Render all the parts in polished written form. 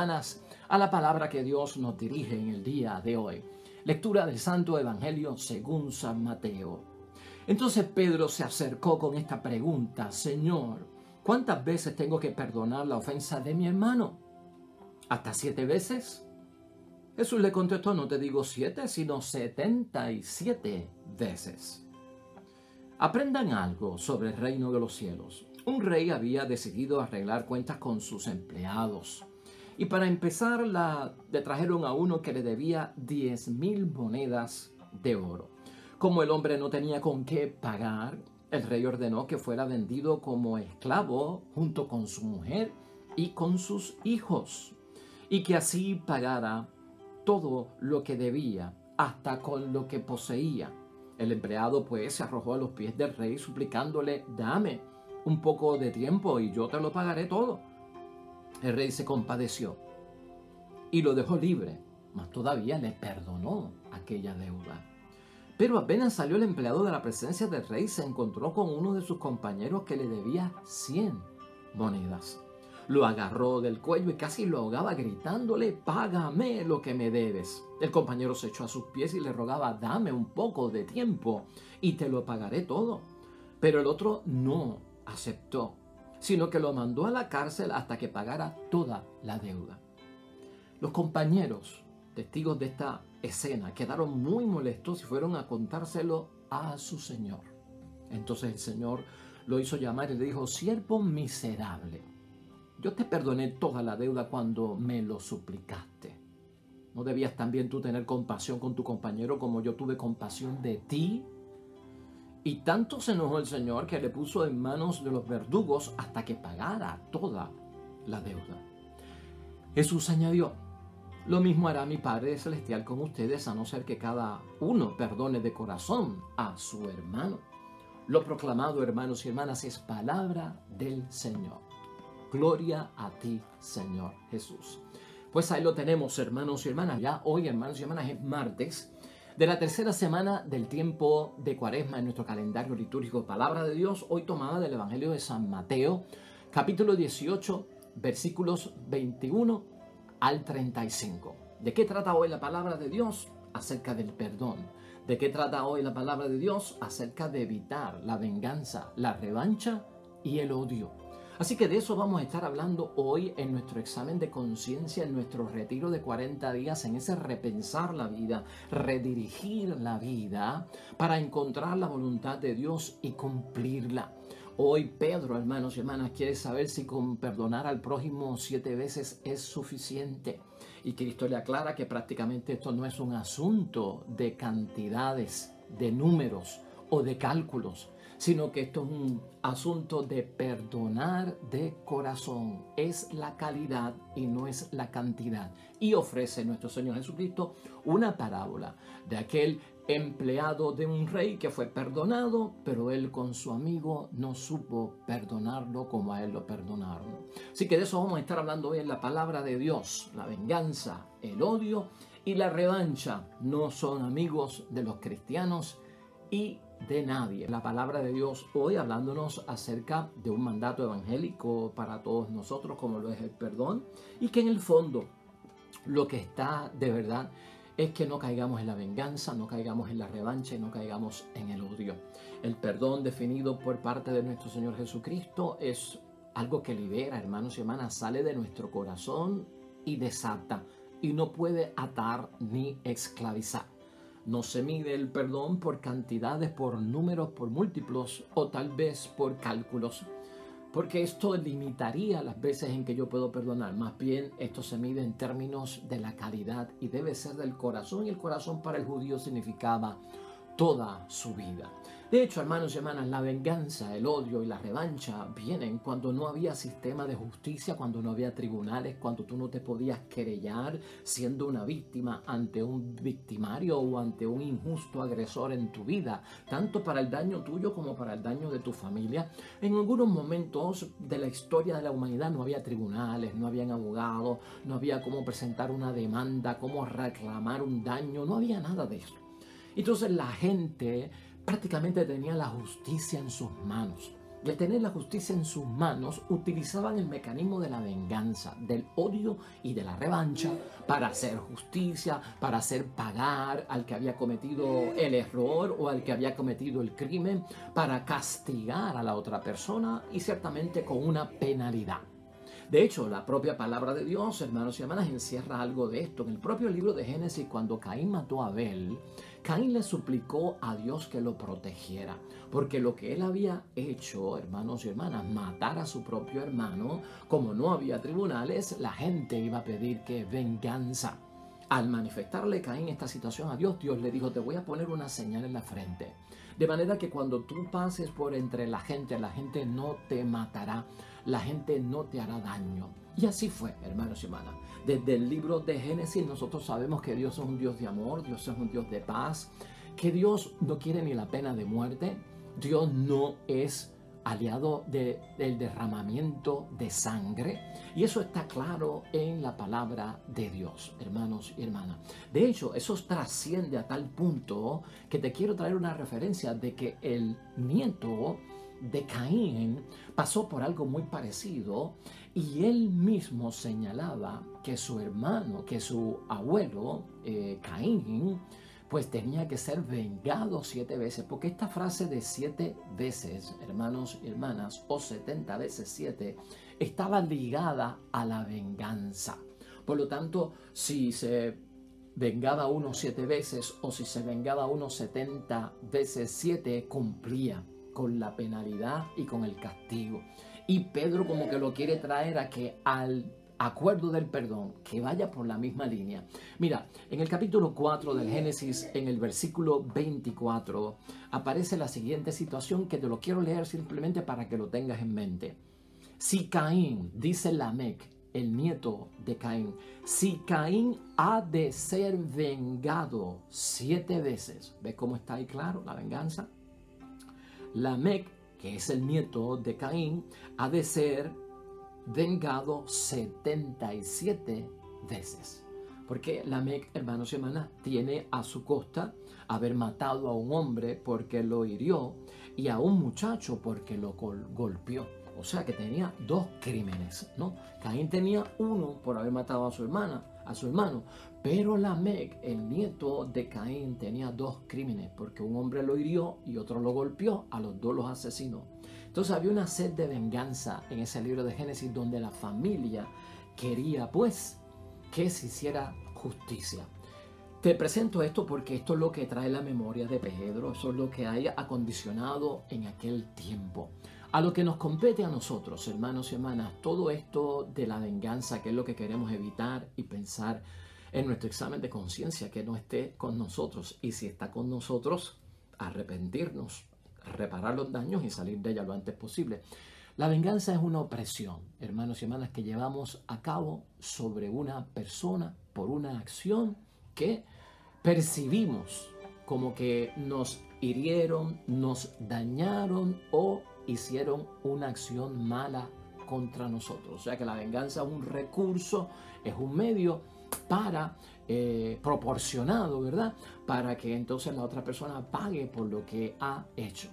hermanas, a la palabra que Dios nos dirige en el día de hoy. Lectura del Santo Evangelio según San Mateo. Entonces Pedro se acercó con esta pregunta: Señor, ¿cuántas veces tengo que perdonar la ofensa de mi hermano? ¿Hasta 7 veces? Jesús le contestó: no te digo 7, sino 77 veces. Aprendan algo sobre el reino de los cielos. Un rey había decidido arreglar cuentas con sus empleados. Y para empezar, le trajeron a uno que le debía 10,000 monedas de oro. Como el hombre no tenía con qué pagar, el rey ordenó que fuera vendido como esclavo junto con su mujer y con sus hijos, y que así pagara todo lo que debía, hasta con lo que poseía. El empleado pues se arrojó a los pies del rey suplicándole: dame un poco de tiempo y yo te lo pagaré todo. El rey se compadeció y lo dejó libre, mas todavía le perdonó aquella deuda. Pero apenas salió el empleado de la presencia del rey, se encontró con uno de sus compañeros que le debía 100 monedas. Lo agarró del cuello y casi lo ahogaba gritándole: págame lo que me debes. El compañero se echó a sus pies y le rogaba: dame un poco de tiempo y te lo pagaré todo. Pero el otro no aceptó, sino que lo mandó a la cárcel hasta que pagara toda la deuda. Los compañeros, testigos de esta escena, quedaron muy molestos y fueron a contárselo a su señor. Entonces el señor lo hizo llamar y le dijo: siervo miserable, yo te perdoné toda la deuda cuando me lo suplicaste. ¿No debías también tú tener compasión con tu compañero como yo tuve compasión de ti? Y tanto se enojó el Señor que le puso en manos de los verdugos hasta que pagara toda la deuda. Jesús añadió: lo mismo hará mi Padre Celestial con ustedes, a no ser que cada uno perdone de corazón a su hermano. Lo proclamado, hermanos y hermanas, es palabra del Señor. Gloria a ti, Señor Jesús. Pues ahí lo tenemos, hermanos y hermanas. Ya hoy, hermanos y hermanas, es martes de la tercera semana del tiempo de Cuaresma en nuestro calendario litúrgico. Palabra de Dios hoy tomada del Evangelio de San Mateo, capítulo 18, versículos 21 al 35. ¿De qué trata hoy la palabra de Dios? Acerca del perdón. ¿De qué trata hoy la palabra de Dios? Acerca de evitar la venganza, la revancha y el odio. Así que de eso vamos a estar hablando hoy en nuestro examen de conciencia, en nuestro retiro de 40 días, en ese repensar la vida, redirigir la vida para encontrar la voluntad de Dios y cumplirla. Hoy Pedro, hermanos y hermanas, quiere saber si con perdonar al prójimo 7 veces es suficiente. Y Cristo le aclara que prácticamente esto no es un asunto de cantidades, de números o de cálculos, sino que esto es un asunto de perdonar de corazón. Es la calidad y no es la cantidad. Y ofrece nuestro Señor Jesucristo una parábola de aquel empleado de un rey que fue perdonado, pero él con su amigo no supo perdonarlo como a él lo perdonaron. Así que de eso vamos a estar hablando hoy en la palabra de Dios. La venganza, el odio y la revancha no son amigos de los cristianos y de nadie. La palabra de Dios hoy hablándonos acerca de un mandato evangélico para todos nosotros, como lo es el perdón, y que en el fondo lo que está de verdad es que no caigamos en la venganza, no caigamos en la revancha y no caigamos en el odio. El perdón definido por parte de nuestro Señor Jesucristo es algo que libera, hermanos y hermanas, sale de nuestro corazón y desata, y no puede atar ni esclavizar. No se mide el perdón por cantidades, por números, por múltiplos o tal vez por cálculos, porque esto limitaría las veces en que yo puedo perdonar. Más bien esto se mide en términos de la calidad y debe ser del corazón, y el corazón para el judío significaba toda su vida. De hecho, hermanos y hermanas, la venganza, el odio y la revancha vienen cuando no había sistema de justicia, cuando no había tribunales, cuando tú no te podías querellar siendo una víctima ante un victimario o ante un injusto agresor en tu vida, tanto para el daño tuyo como para el daño de tu familia. En algunos momentos de la historia de la humanidad no había tribunales, no habían abogados, no había cómo presentar una demanda, cómo reclamar un daño, no había nada de eso. Entonces la gente prácticamente tenía la justicia en sus manos. y al tener la justicia en sus manos, utilizaban el mecanismo de la venganza, del odio y de la revancha para hacer justicia, para hacer pagar al que había cometido el error o al que había cometido el crimen, para castigar a la otra persona y ciertamente con una penalidad. De hecho, la propia palabra de Dios, hermanos y hermanas, encierra algo de esto. En el propio libro de Génesis, cuando Caín mató a Abel, Caín le suplicó a Dios que lo protegiera, porque lo que él había hecho, hermanos y hermanas, matar a su propio hermano, como no había tribunales, la gente iba a pedir que venganza. Al manifestarle Caín esta situación a Dios, Dios le dijo: te voy a poner una señal en la frente, de manera que cuando tú pases por entre la gente no te matará, la gente no te hará daño. Y así fue, hermanos y hermanas. Desde el libro de Génesis nosotros sabemos que Dios es un Dios de amor, Dios es un Dios de paz, que Dios no quiere ni la pena de muerte, Dios no es aliado del derramamiento de sangre, y eso está claro en la palabra de Dios, hermanos y hermanas. De hecho, eso trasciende a tal punto que te quiero traer una referencia de que el nieto de Caín pasó por algo muy parecido, y él mismo señalaba que su hermano, que su abuelo Caín, pues tenía que ser vengado 7 veces, porque esta frase de 7 veces, hermanos y hermanas, o 70 veces 7, estaba ligada a la venganza. Por lo tanto, si se vengaba uno 7 veces o si se vengaba uno 70 veces 7, cumplía con la penalidad y con el castigo. Y Pedro como que lo quiere traer a que al acuerdo del perdón, que vaya por la misma línea. Mira, en el capítulo 4 del Génesis, en el versículo 24, aparece la siguiente situación que te lo quiero leer simplemente para que lo tengas en mente. Si Caín, dice Lamec, el nieto de Caín, si Caín ha de ser vengado 7 veces, ¿ves cómo está ahí claro la venganza? Lamec, que es el nieto de Caín, ha de ser vengado 77 veces. Porque Lamec, hermanos y hermanas, tiene a su costa haber matado a un hombre porque lo hirió y a un muchacho porque lo golpeó. O sea que tenía 2 crímenes, ¿no? Caín tenía uno por haber matado a su hermano, pero Lamec, el nieto de Caín, tenía 2 crímenes porque un hombre lo hirió y otro lo golpeó, a los 2 los asesinó. Entonces había una sed de venganza en ese libro de Génesis donde la familia quería pues que se hiciera justicia. Te presento esto porque esto es lo que trae la memoria de Pedro, eso es lo que haya acondicionado en aquel tiempo. A lo que nos compete a nosotros, hermanos y hermanas, todo esto de la venganza, que es lo que queremos evitar y pensar en nuestro examen de conciencia, que no esté con nosotros, y si está con nosotros, arrepentirnos, reparar los daños y salir de ella lo antes posible. La venganza es una opresión, hermanos y hermanas, que llevamos a cabo sobre una persona por una acción que percibimos como que nos hirieron, nos dañaron o hicieron una acción mala contra nosotros. O sea que la venganza es un recurso, es un medio para proporcionado, ¿verdad? Para que entonces la otra persona pague por lo que ha hecho.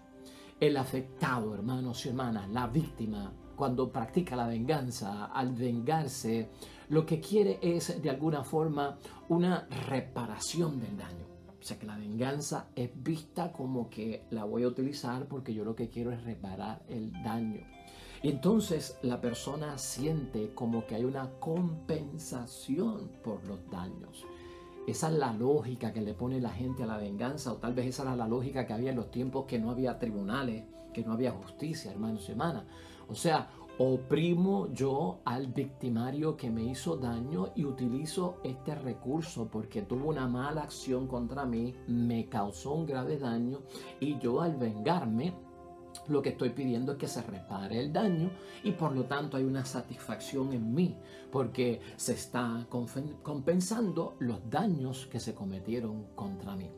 El afectado, hermanos y hermanas, la víctima, cuando practica la venganza, al vengarse, lo que quiere es de alguna forma una reparación del daño. O sea que la venganza es vista como que la voy a utilizar porque yo lo que quiero es reparar el daño. Y entonces la persona siente como que hay una compensación por los daños. Esa es la lógica que le pone la gente a la venganza, o tal vez esa era la lógica que había en los tiempos que no había tribunales, que no había justicia, hermanos y hermanas. O sea, oprimo yo al victimario que me hizo daño y utilizo este recurso porque tuvo una mala acción contra mí, me causó un grave daño y yo al vengarme lo que estoy pidiendo es que se repare el daño y por lo tanto hay una satisfacción en mí porque se está compensando los daños que se cometieron contra mí.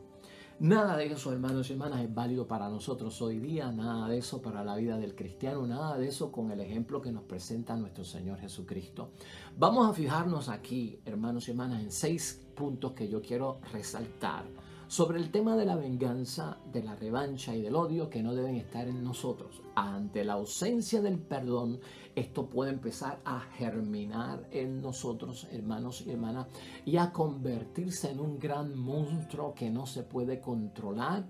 Nada de eso, hermanos y hermanas, es válido para nosotros hoy día, nada de eso para la vida del cristiano, nada de eso con el ejemplo que nos presenta nuestro Señor Jesucristo. Vamos a fijarnos aquí, hermanos y hermanas, en 6 puntos que yo quiero resaltar sobre el tema de la venganza, de la revancha y del odio que no deben estar en nosotros. ante la ausencia del perdón, esto puede empezar a germinar en nosotros, hermanos y hermanas, y a convertirse en un gran monstruo que no se puede controlar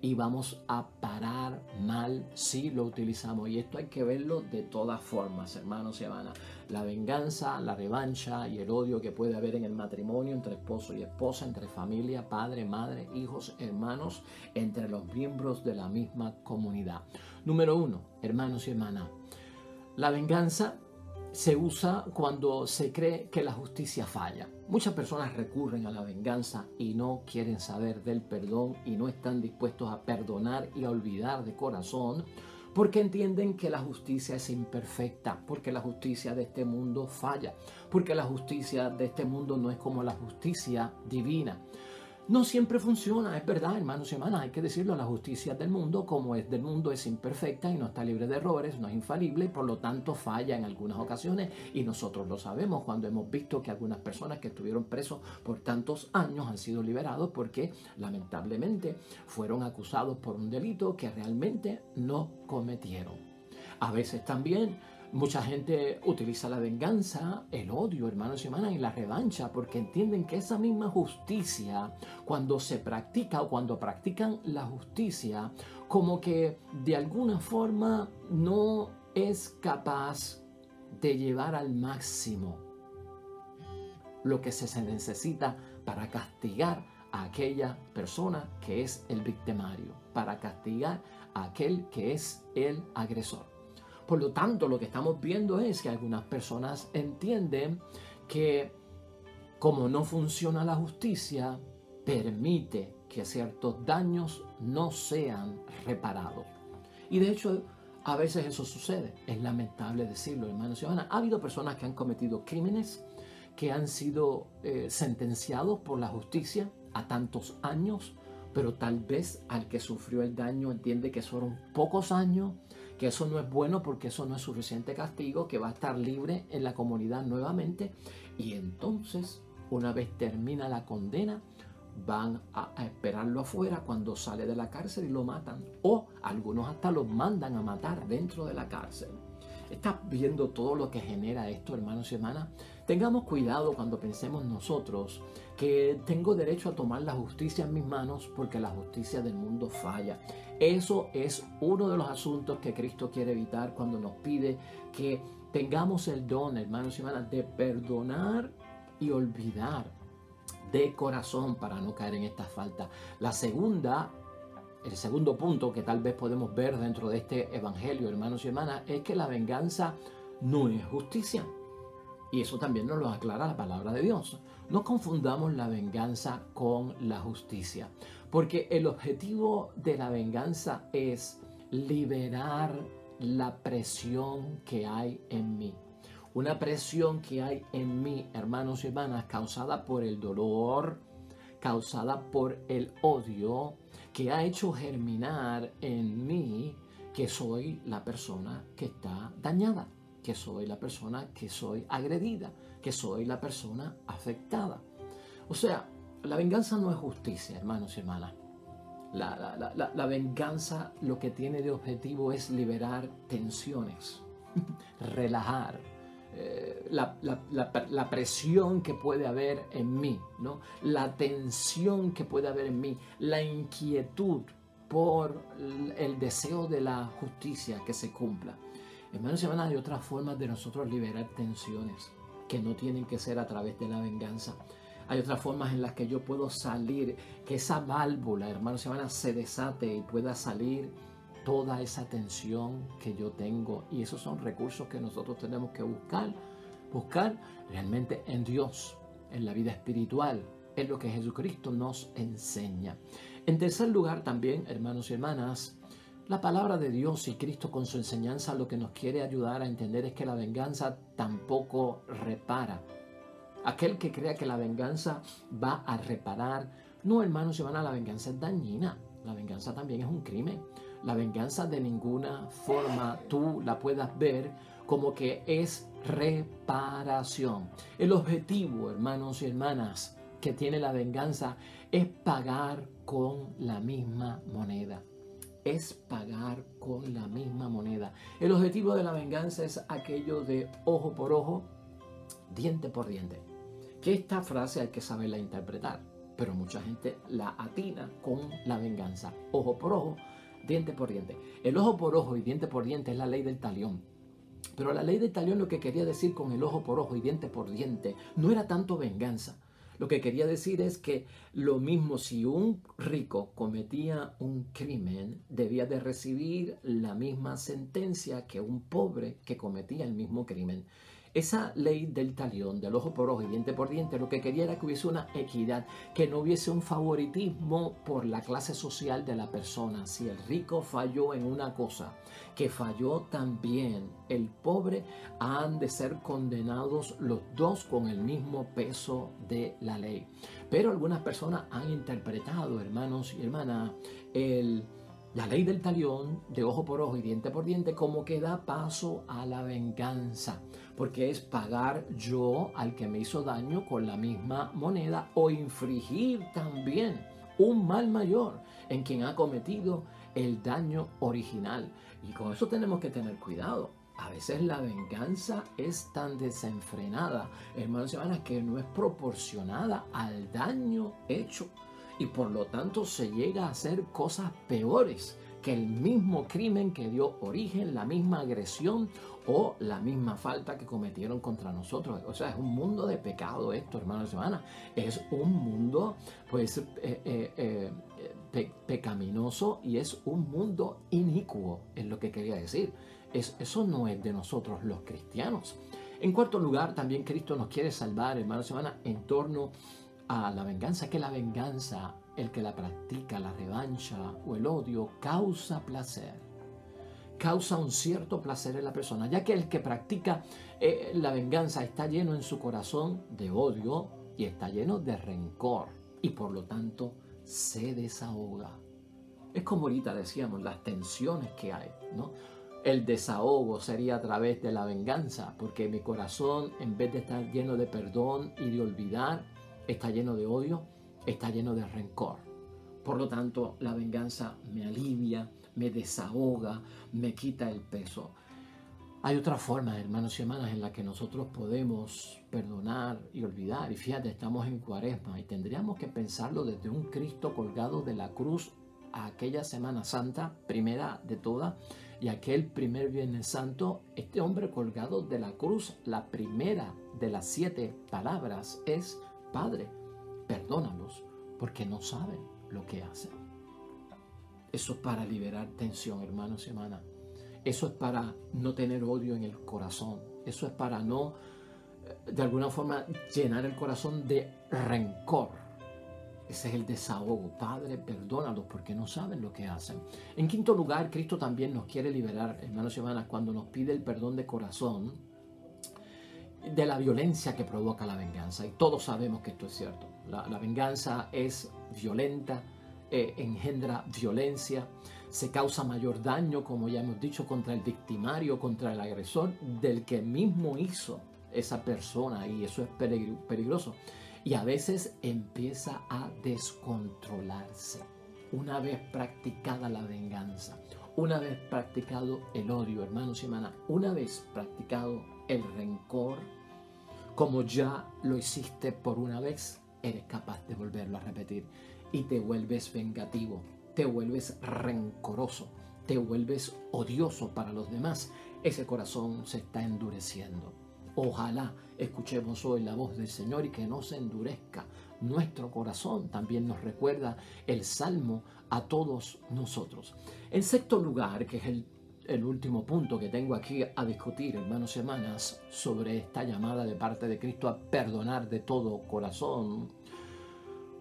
y vamos a parar mal si lo utilizamos. Y esto hay que verlo de todas formas, hermanos y hermanas. La venganza, la revancha y el odio que puede haber en el matrimonio entre esposo y esposa, entre familia, padre, madre, hijos, hermanos, entre los miembros de la misma comunidad. Número 1, hermanos y hermanas, la venganza se usa cuando se cree que la justicia falla. Muchas personas recurren a la venganza y no quieren saber del perdón y no están dispuestos a perdonar y a olvidar de corazón porque entienden que la justicia es imperfecta, porque la justicia de este mundo falla, porque la justicia de este mundo no es como la justicia divina. No siempre funciona, es verdad, hermanos y hermanas, hay que decirlo, la justicia del mundo, como es del mundo, es imperfecta y no está libre de errores, no es infalible y por lo tanto falla en algunas ocasiones y nosotros lo sabemos cuando hemos visto que algunas personas que estuvieron presos por tantos años han sido liberados porque lamentablemente fueron acusados por un delito que realmente no cometieron. A veces también mucha gente utiliza la venganza, el odio, hermanos y hermanas, y la revancha, porque entienden que esa misma justicia, cuando se practica o cuando practican la justicia, como que de alguna forma no es capaz de llevar al máximo lo que se necesita para castigar a aquella persona que es el victimario, para castigar a aquel que es el agresor. Por lo tanto, lo que estamos viendo es que algunas personas entienden que como no funciona la justicia, permite que ciertos daños no sean reparados. Y de hecho, a veces eso sucede. Es lamentable decirlo, hermanos y hermanas. Ha habido personas que han cometido crímenes, que han sido sentenciados por la justicia a tantos años, pero tal vez al que sufrió el daño entiende que fueron pocos años, que eso no es bueno porque eso no es suficiente castigo, que va a estar libre en la comunidad nuevamente y entonces una vez termina la condena van a esperarlo afuera cuando sale de la cárcel y lo matan o algunos hasta lo mandan a matar dentro de la cárcel. ¿Estás viendo todo lo que genera esto, hermanos y hermanas? Tengamos cuidado cuando pensemos nosotros que tengo derecho a tomar la justicia en mis manos porque la justicia del mundo falla. Eso es uno de los asuntos que Cristo quiere evitar cuando nos pide que tengamos el don, hermanos y hermanas, de perdonar y olvidar de corazón para no caer en esta falta. El segundo punto que tal vez podemos ver dentro de este evangelio, hermanos y hermanas, es que la venganza no es justicia. Y eso también nos lo aclara la palabra de Dios. No confundamos la venganza con la justicia, porque el objetivo de la venganza es liberar la presión que hay en mí. Una presión que hay en mí, hermanos y hermanas, causada por el dolor, causada por el odio, que ha hecho germinar en mí que soy la persona que está dañada, que soy la persona que soy agredida, que soy la persona afectada. O sea, la venganza no es justicia, hermanos y hermanas. La venganza lo que tiene de objetivo es liberar tensiones, relajar la presión que puede haber en mí, ¿no? La tensión que puede haber en mí, la inquietud por el deseo de la justicia que se cumpla. Hermanos y hermanas, hay otras formas de nosotros liberar tensiones que no tienen que ser a través de la venganza. Hay otras formas en las que yo puedo salir, que esa válvula, hermanos y hermanas, se desate y pueda salir toda esa tensión que yo tengo. Y esos son recursos que nosotros tenemos que buscar realmente en Dios, en la vida espiritual, en lo que Jesucristo nos enseña. En tercer lugar también, hermanos y hermanas, la palabra de Dios y Cristo con su enseñanza lo que nos quiere ayudar a entender es que la venganza tampoco repara. Aquel que crea que la venganza va a reparar, no, hermanos y hermanas, la venganza es dañina. La venganza también es un crimen. La venganza de ninguna forma tú la puedas ver como que es reparación. El objetivo, hermanos y hermanas, que tiene la venganza es pagar con la misma moneda. es pagar con la misma moneda. El objetivo de la venganza es aquello de ojo por ojo, diente por diente. Que esta frase hay que saberla interpretar, pero mucha gente la atina con la venganza. Ojo por ojo, diente por diente. El ojo por ojo y diente por diente es la ley del talión. Pero la ley del talión, lo que quería decir con el ojo por ojo y diente por diente no era tanto venganza. Lo que quería decir es que lo mismo, si un rico cometía un crimen, debía de recibir la misma sentencia que un pobre que cometía el mismo crimen. Esa ley del talión, del ojo por ojo y diente por diente, lo que quería era que hubiese una equidad, que no hubiese un favoritismo por la clase social de la persona. Si el rico falló en una cosa, que falló también el pobre, han de ser condenados los dos con el mismo peso de la ley. Pero algunas personas han interpretado, hermanos y hermanas, la ley del talión, de ojo por ojo y diente por diente, como que da paso a la venganza, porque es pagar yo al que me hizo daño con la misma moneda o infligir también un mal mayor en quien ha cometido el daño original. Y con eso tenemos que tener cuidado. A veces la venganza es tan desenfrenada, hermanos y hermanas, que no es proporcionada al daño hecho. Y por lo tanto se llega a hacer cosas peores que el mismo crimen que dio origen, la misma agresión o la misma falta que cometieron contra nosotros. O sea, es un mundo de pecado esto, hermanos y hermanas. Es un mundo, pues, pecaminoso, y es un mundo inicuo, es lo que quería decir. Eso no es de nosotros los cristianos. En cuarto lugar, también Cristo nos quiere salvar, hermanos y hermanas, en torno a la venganza, que la venganza, el que la practica, la revancha o el odio, causa placer. Causa un cierto placer en la persona, ya que el que practica la venganza está lleno en su corazón de odio y está lleno de rencor, y por lo tanto se desahoga. Es como ahorita decíamos, las tensiones que hay, ¿no? El desahogo sería a través de la venganza, porque mi corazón, en vez de estar lleno de perdón y de olvidar, está lleno de odio, está lleno de rencor. Por lo tanto, la venganza me alivia, me desahoga, me quita el peso. Hay otra forma, hermanos y hermanas, en la que nosotros podemos perdonar y olvidar. Y fíjate, estamos en Cuaresma y tendríamos que pensarlo desde un Cristo colgado de la cruz a aquella Semana Santa, primera de todas, y aquel primer Viernes Santo. Este hombre colgado de la cruz, la primera de las 7 palabras es: Padre, perdónalos porque no saben lo que hacen. Eso es para liberar tensión, hermanos y hermanas. Eso es para no tener odio en el corazón. Eso es para no, de alguna forma, llenar el corazón de rencor. Ese es el desahogo. Padre, perdónalos porque no saben lo que hacen. En quinto lugar, Cristo también nos quiere liberar, hermanos y hermanas, cuando nos pide el perdón de corazón de la violencia que provoca la venganza. Y todos sabemos que esto es cierto. La venganza es violenta, engendra violencia, se causa mayor daño, como ya hemos dicho, contra el victimario, contra el agresor, del que mismo hizo esa persona, y eso es peligroso. Y a veces empieza a descontrolarse. Una vez practicada la venganza, una vez practicado el odio, hermanos y hermanas, una vez practicado el rencor, como ya lo hiciste por una vez, eres capaz de volverlo a repetir y te vuelves vengativo, te vuelves rencoroso, te vuelves odioso para los demás. Ese corazón se está endureciendo. Ojalá escuchemos hoy la voz del Señor y que no se endurezca nuestro corazón. También nos recuerda el Salmo a todos nosotros. En sexto lugar, que es el último punto que tengo aquí a discutir, hermanos y hermanas, sobre esta llamada de parte de Cristo a perdonar de todo corazón.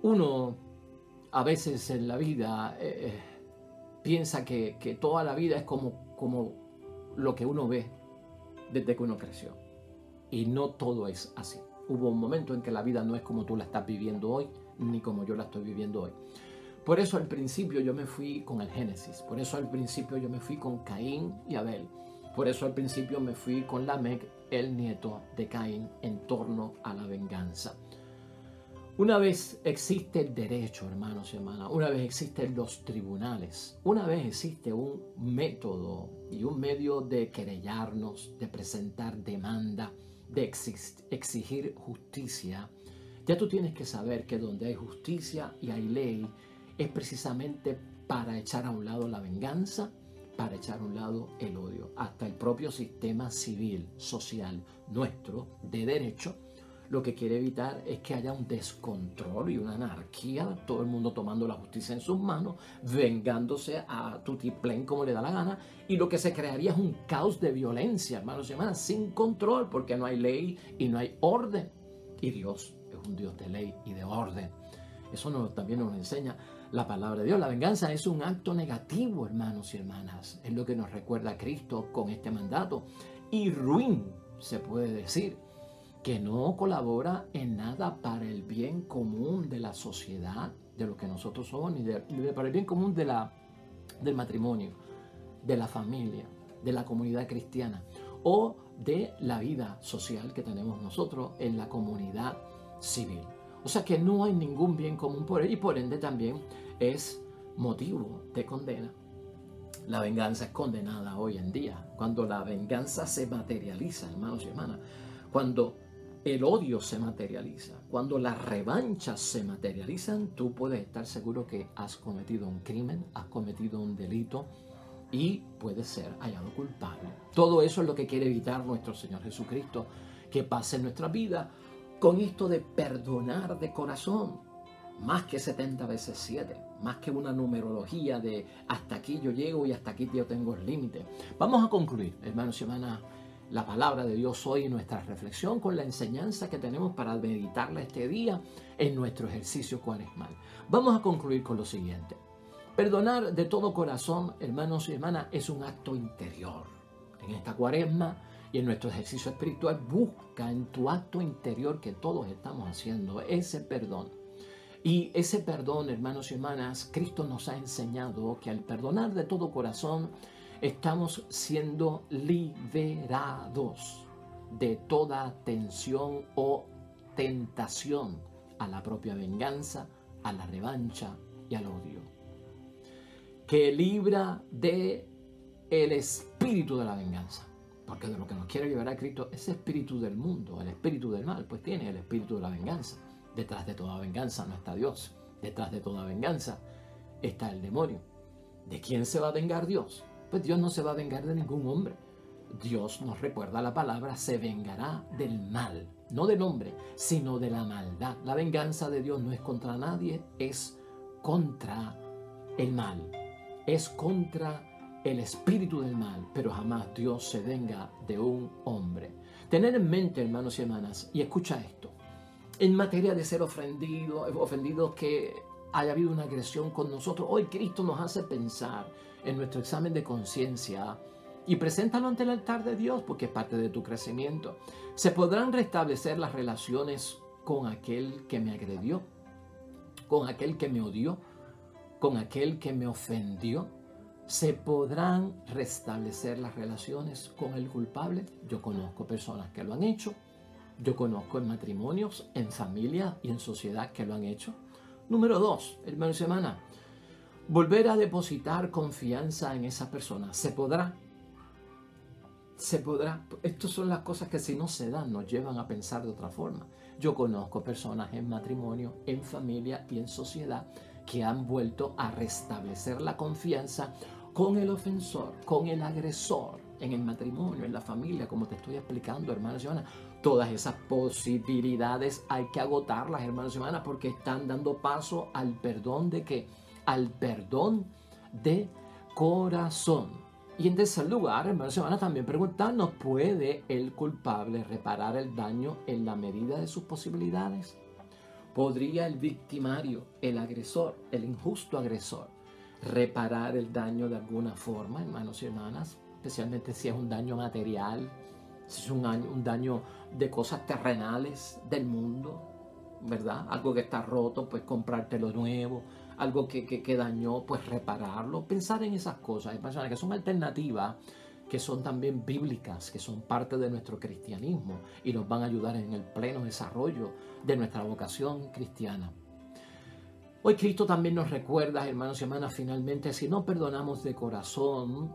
Uno a veces en la vida piensa que toda la vida es como lo que uno ve desde que uno creció. Y no todo es así. Hubo un momento en que la vida no es como tú la estás viviendo hoy, ni como yo la estoy viviendo hoy. Por eso al principio yo me fui con el Génesis. Por eso al principio yo me fui con Caín y Abel. Por eso al principio me fui con Lamec, el nieto de Caín, en torno a la venganza. Una vez existe el derecho, hermanos y hermanas, una vez existen los tribunales, una vez existe un método y un medio de querellarnos, de presentar demanda, de exigir justicia, ya tú tienes que saber que donde hay justicia y hay ley es precisamente para echar a un lado la venganza, para echar a un lado el odio. Hasta el propio sistema civil, social nuestro de derecho, lo que quiere evitar es que haya un descontrol y una anarquía, todo el mundo tomando la justicia en sus manos, vengándose a tutiplén como le da la gana, y lo que se crearía es un caos de violencia, hermanos y hermanas, sin control, porque no hay ley y no hay orden. Y Dios es un Dios de ley y de orden. Eso también nos enseña la palabra de Dios. La venganza es un acto negativo, hermanos y hermanas. Es lo que nos recuerda Cristo con este mandato. Y ruin, se puede decir, que no colabora en nada para el bien común de la sociedad, de lo que nosotros somos, ni para el bien común del matrimonio, de la familia, de la comunidad cristiana o de la vida social que tenemos nosotros en la comunidad civil. O sea que no hay ningún bien común por él y por ende también es motivo de condena. La venganza es condenada hoy en día. Cuando la venganza se materializa, hermanos y hermanas, cuando el odio se materializa, cuando las revanchas se materializan, tú puedes estar seguro que has cometido un crimen, has cometido un delito y puedes ser hallado culpable. Todo eso es lo que quiere evitar nuestro Señor Jesucristo, que pase en nuestra vida con esto de perdonar de corazón, más que 70 veces 7, más que una numerología de hasta aquí yo llego y hasta aquí yo tengo el límite. Vamos a concluir, hermanos y hermanas, la palabra de Dios hoy en nuestra reflexión con la enseñanza que tenemos para meditarla este día en nuestro ejercicio cuaresmal. Vamos a concluir con lo siguiente. Perdonar de todo corazón, hermanos y hermanas, es un acto interior. En esta cuaresma y en nuestro ejercicio espiritual, busca en tu acto interior que todos estamos haciendo ese perdón. Y ese perdón, hermanos y hermanas, Cristo nos ha enseñado que al perdonar de todo corazón, estamos siendo liberados de toda tensión o tentación a la propia venganza, a la revancha y al odio. Que libra de el espíritu de la venganza. Porque de lo que nos quiere liberar Cristo, ese espíritu del mundo, el espíritu del mal, pues tiene el espíritu de la venganza. Detrás de toda venganza no está Dios. Detrás de toda venganza está el demonio. ¿De quién se va a vengar Dios? Pues Dios no se va a vengar de ningún hombre. Dios nos recuerda la palabra, se vengará del mal, no del hombre, sino de la maldad. La venganza de Dios no es contra nadie, es contra el mal, es contra el espíritu del mal, pero jamás Dios se venga de un hombre. Tener en mente, hermanos y hermanas, y escucha esto, en materia de ser ofendidos que haya habido una agresión con nosotros, hoy Cristo nos hace pensar en nuestro examen de conciencia y preséntalo ante el altar de Dios porque es parte de tu crecimiento. ¿Se podrán restablecer las relaciones con aquel que me agredió, con aquel que me odió, con aquel que me ofendió? ¿Se podrán restablecer las relaciones con el culpable? Yo conozco personas que lo han hecho. Yo conozco en matrimonios, en familia y en sociedad que lo han hecho. Número 2, hermanos y hermanas, volver a depositar confianza en esa persona. ¿Se podrá? Se podrá. Estas son las cosas que si no se dan nos llevan a pensar de otra forma. Yo conozco personas en matrimonio, en familia y en sociedad que han vuelto a restablecer la confianza con el ofensor, con el agresor, en el matrimonio, en la familia, como te estoy explicando, hermanos y hermanas. Todas esas posibilidades hay que agotarlas, hermanos y hermanas, porque están dando paso al perdón de ¿qué? Al perdón de corazón. Y en tercer lugar, hermanos y hermanas, también preguntarnos, ¿puede el culpable reparar el daño en la medida de sus posibilidades? ¿Podría el victimario, el agresor, el injusto agresor, reparar el daño de alguna forma, hermanos y hermanas? Especialmente si es un daño material, si es un daño de cosas terrenales del mundo, ¿verdad? Algo que está roto, pues comprártelo nuevo. Algo que dañó, pues repararlo. Pensar en esas cosas, que son alternativas que son también bíblicas, que son parte de nuestro cristianismo y nos van a ayudar en el pleno desarrollo de nuestra vocación cristiana. Hoy Cristo también nos recuerda, hermanos y hermanas, finalmente, si no perdonamos de corazón,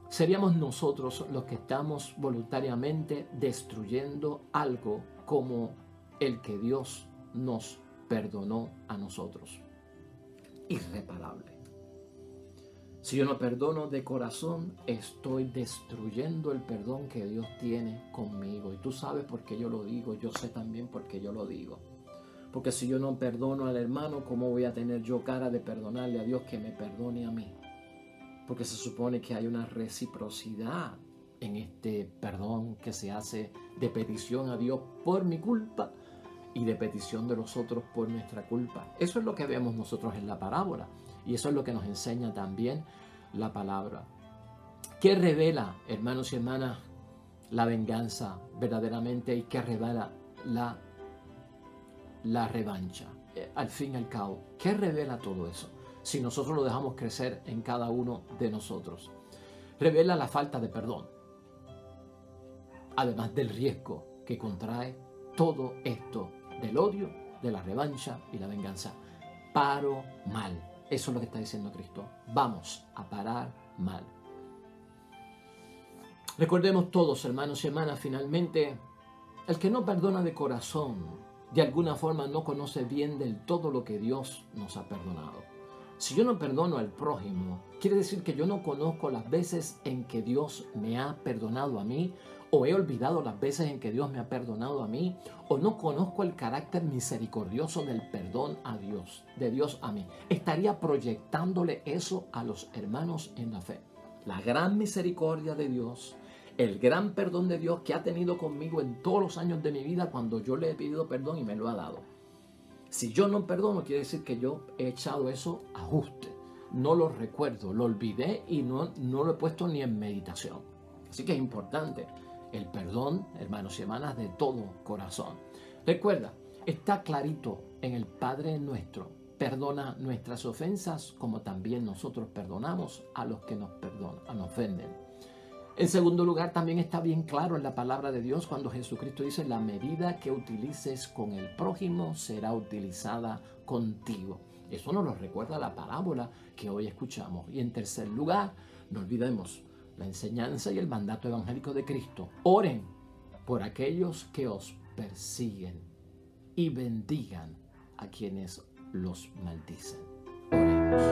seríamos nosotros los que estamos voluntariamente destruyendo algo como el que Dios nos perdonó a nosotros. Irreparable. Si yo no perdono de corazón, estoy destruyendo el perdón que Dios tiene conmigo. Y tú sabes por qué yo lo digo, yo sé también por qué yo lo digo. Porque si yo no perdono al hermano, ¿cómo voy a tener yo cara de perdonarle a Dios que me perdone a mí? Porque se supone que hay una reciprocidad en este perdón que se hace de petición a Dios por mi culpa y de petición de los otros por nuestra culpa. Eso es lo que vemos nosotros en la parábola y eso es lo que nos enseña también la palabra. ¿Qué revela, hermanos y hermanas, la venganza verdaderamente y qué revela la revancha? Al fin y al cabo, ¿qué revela todo eso? Si nosotros lo dejamos crecer en cada uno de nosotros. Revela la falta de perdón, además del riesgo que contrae todo esto del odio, de la revancha y la venganza. Paro mal. Eso es lo que está diciendo Cristo. Vamos a parar mal. Recordemos todos, hermanos y hermanas, finalmente, el que no perdona de corazón, de alguna forma no conoce bien del todo lo que Dios nos ha perdonado. Si yo no perdono al prójimo, quiere decir que yo no conozco las veces en que Dios me ha perdonado a mí, o he olvidado las veces en que Dios me ha perdonado a mí, o no conozco el carácter misericordioso del perdón a Dios, de Dios a mí. Estaría proyectándole eso a los hermanos en la fe. La gran misericordia de Dios, el gran perdón de Dios que ha tenido conmigo en todos los años de mi vida cuando yo le he pedido perdón y me lo ha dado. Si yo no perdono, quiere decir que yo he echado eso a ajuste. No lo recuerdo, lo olvidé y no lo he puesto ni en meditación. Así que es importante el perdón, hermanos y hermanas, de todo corazón. Recuerda, está clarito en el Padre nuestro. Perdona nuestras ofensas como también nosotros perdonamos a los que nos ofenden. En segundo lugar, también está bien claro en la palabra de Dios cuando Jesucristo dice: la medida que utilices con el prójimo será utilizada contigo. Eso nos lo recuerda la parábola que hoy escuchamos. Y en tercer lugar, no olvidemos la enseñanza y el mandato evangélico de Cristo. Oren por aquellos que os persiguen y bendigan a quienes los maldicen. Oremos.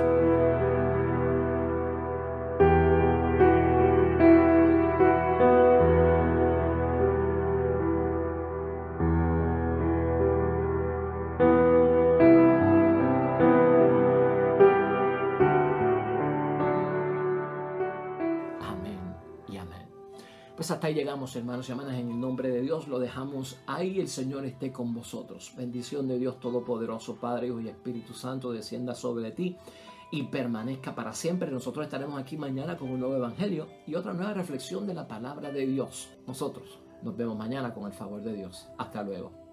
Pues hasta ahí llegamos, hermanos y hermanas, en el nombre de Dios. Lo dejamos ahí. El Señor esté con vosotros. Bendición de Dios Todopoderoso, Padre, Hijo y Espíritu Santo, descienda sobre ti y permanezca para siempre. Nosotros estaremos aquí mañana con un nuevo evangelio y otra nueva reflexión de la palabra de Dios. Nosotros nos vemos mañana con el favor de Dios. Hasta luego.